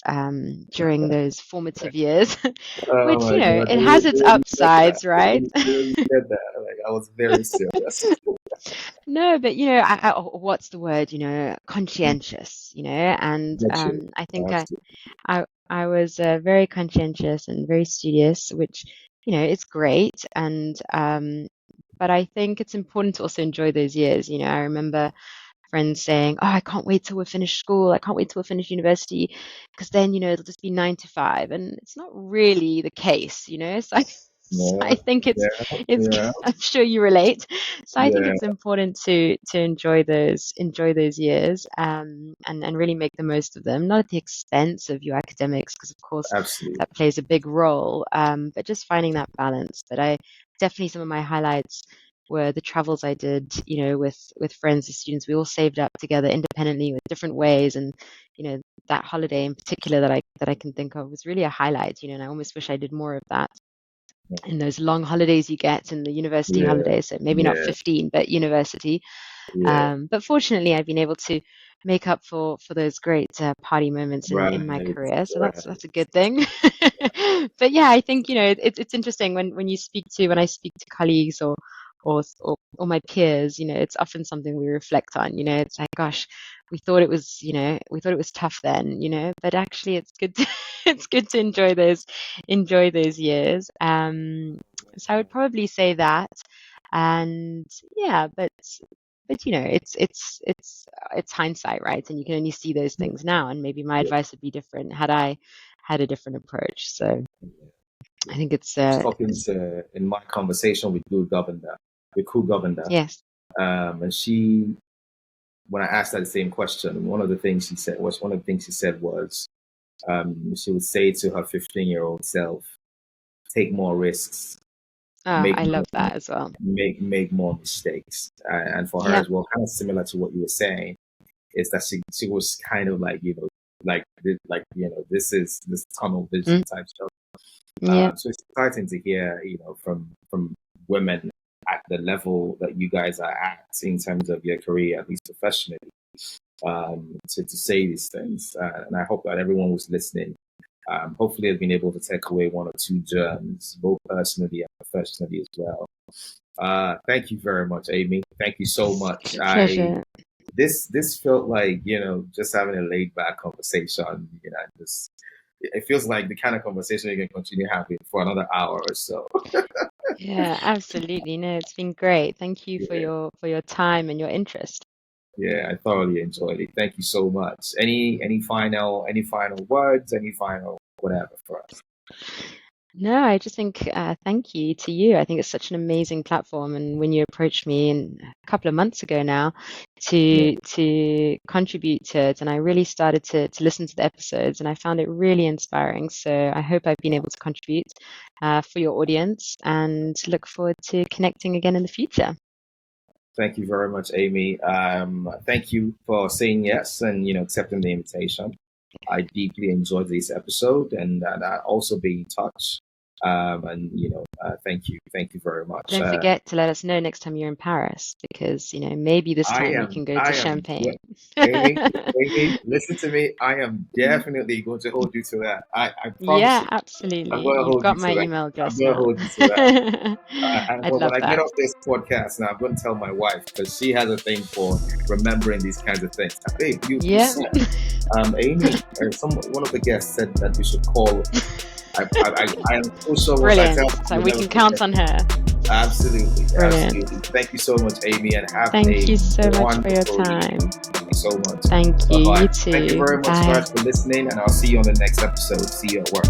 during those formative years, Oh which, my God, it has its you said that. upsides, right? You said that. Like, I was very serious. No, but what's the word? Conscientious, and That's it. I think That's I was very conscientious and very studious, which it's great, and but I think it's important to also enjoy those years. I remember friends saying, "Oh, I can't wait till we finish school. I can't wait till we finish university, because then it'll just be 9 to 5." And it's not really the case. So yeah, I think it's yeah, I'm sure you relate. So I think yeah. it's important to enjoy those years, and really make the most of them, not at the expense of your academics, because of course Absolutely. that plays a big role. But just finding that balance. But I definitely, some of my highlights were the travels I did, with friends and students. We all saved up together independently with different ways, and that holiday in particular that I can think of was really a highlight. And I almost wish I did more of that in those long holidays you get in the university Yeah, holidays. So maybe not yeah, 15, but university. yeah. But fortunately, I've been able to make up for those great party moments in my Right, career. So right. that's a good thing. But yeah, I think it's interesting when I speak to colleagues or my peers. It's often something we reflect on. It's like, gosh, we thought it was tough then. But actually, it's good. It's good to enjoy those years. So I would probably say that, and yeah, but it's hindsight, right? And you can only see those things now. And maybe my Yeah. advice would be different had I had a different approach. So I think it's I was talking to in my conversation with Crew Governor, yes. and she, when I asked her the same question, one of the things she said was, she would say to her 15-year-old self, take more risks, Oh, make I more, love that as well. make more mistakes, and for her Yeah. as well, kind of similar to what you were saying, is that she was kind of like, this tunnel vision Mm, type stuff. yeah. So it's exciting to hear, from women at the level that you guys are at in terms of your career, at least professionally, to say these things. And I hope that everyone who's listening, hopefully has been able to take away one or two gems, both personally and professionally as well. Thank you very much, Aimee. Thank you so much. Pleasure. This felt like, just having a laid back conversation. Just it feels like the kind of conversation you can continue having for another hour or so. Yeah, absolutely. No, it's been great. Thank you for Yeah, your time and your interest. yeah, I thoroughly enjoyed it. Thank you so much. Any final words? Any final whatever for us? No, I just think thank you to you. I think it's such an amazing platform, and when you approached me a couple of months ago now Yeah, to contribute to it, and I really started to listen to the episodes, and I found it really inspiring. So I hope I've been able to contribute for your audience, and look forward to connecting again in the future. thank you very much, Aimee. Thank you for saying yes and accepting the invitation. I deeply enjoyed this episode, and I'll also be in touch. And thank you very much. Don't forget to let us know next time you're in Paris, because maybe this I time we am, can go to I am, yeah, Champagne. Aimee, listen to me. I am definitely going to hold you to that. I promise Yeah, you. I'm absolutely. going to You've hold you got to my that. email I'm address going to now. hold you to that. And I'd when love I get that. off this podcast now, I'm going to tell my wife because she has a thing for remembering these kinds of things. Babe, you Yeah. said, Aimee, one of the guests said that we should call. I am so sure once I tell Brilliant. you, So you'll we never can forget. count on her. Absolutely, Brilliant. absolutely. Thank you so much, Aimee, and have Thank a you so much for your wonderful evening. time. Thank you so much. Thank Bye you. You bye. Thank you too. very much, Bye. guys, for listening, and I'll see you on the next episode. See you at work.